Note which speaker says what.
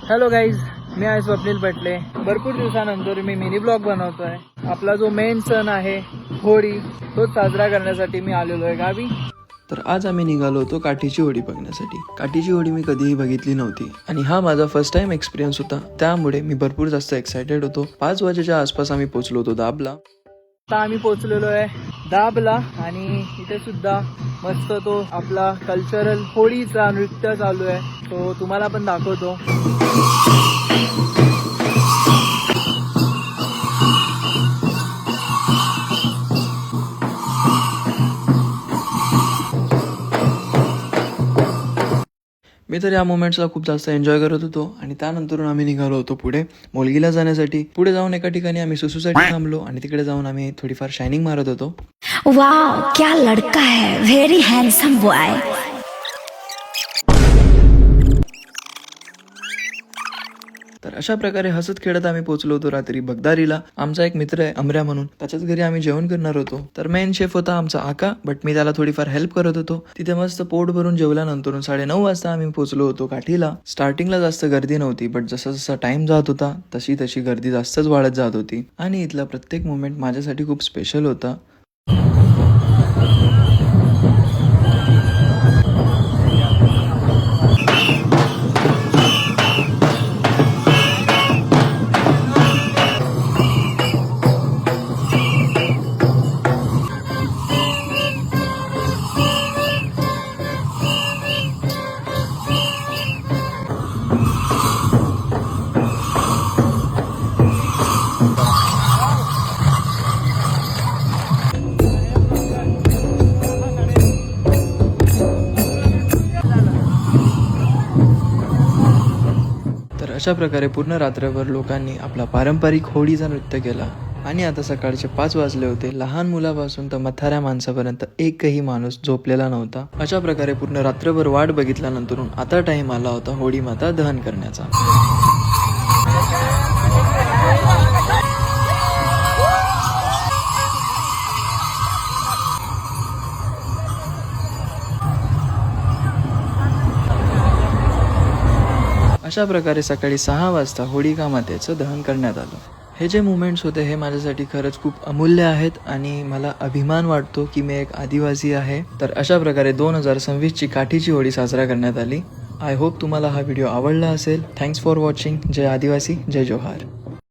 Speaker 1: Hello guys, मी आहे स्वप्नील पटले. भरपूर दिवसानंतर मी मिनी ब्लॉग बनवतोय. आपला जो मेन सण आहे होळी, तोच साजरा करण्यासाठी मी आलेलो आहे गावी.
Speaker 2: तर आज आम्ही निघालो होतो काठीची होळी बघण्यासाठी. काठीची होळी मी कधीही बघितली नव्हती आणि हा माझा फर्स्ट टाइम एक्सपिरियन्स होता, त्यामुळे मी भरपूर जास्त एक्सायटेड होतो. 5 वाजेच्या आसपास आम्ही पोहोचलो होतो दाबला.
Speaker 1: आता आम्ही पोहोचलेलो आहे दाबला आणि इथे सुद्धा मस्त तो आपला कल्चरल होळीचा नृत्य चालू आहे, तो तुम्हाला पण दाखवतो.
Speaker 2: मी तर या मोमेंट्सला खूप जास्त एन्जॉय करत होतो आणि त्यानंतर आम्ही निघालो होतो पुढे मोलगीला जाण्यासाठी. पुढे जाऊन एका ठिकाणी आम्ही सुसूसाठी थांबलो आणि तिकडे जाऊन आम्ही थोडीफार शायनिंग मारत होतो.
Speaker 3: वाओ, क्या लड़का है, वेरी हैंडसम बॉय.
Speaker 2: तर अशा प्रकारे हसत खेळत आम्ही पोहोचलो होतो रात्री बगदारीला. आमचा एक मित्र आहे अमऱ्या म्हणून, त्याच्याच घरी आम्ही जेवण करणार होतो. तर मेन शेफ होता आमचा आका, बट मी त्याला थोडीफार हेल्प करत होतो. तिथे मस्त पोट भरून जेवल्यानंतर 9:30 वाजता आम्ही पोहोचलो होतो काठीला. स्टार्टिंगला जास्त गर्दी नव्हती, बट जसा जसा टाइम जात होता तशी तशी गर्दी जास्तच वाढत जात होती आणि इथला प्रत्येक मोमेंट माझ्यासाठी खूप स्पेशल होता. तर अशा प्रकारे पूर्ण रात्रभर लोकांनी आपला पारंपरिक होळीचा नृत्य केला आणि आता सकाळचे 5 वाजले होते. लहान मुलापासून तर म्हाताऱ्या माणसापर्यंत एकही माणूस झोपलेला नव्हता. अशा प्रकारे पूर्ण रात्रभर वाट बघितल्यानंतर आता टाइम आला होता होळी माता दहन करण्याचा. अशा प्रकारे सकाळी 6 वाजता होळिका मातेचं दहन करण्यात आलं. हे जे मुमेंट्स होते हे माझ्यासाठी खरंच खूप अमूल्य आहेत आणि मला अभिमान वाटतो की मी एक आदिवासी आहे. तर अशा प्रकारे 2026ची काठीची होळी साजरा करण्यात आली. आय होप तुम्हाला हा व्हिडिओ आवडला असेल. Thanks for watching. जय आदिवासी, जय जोहार.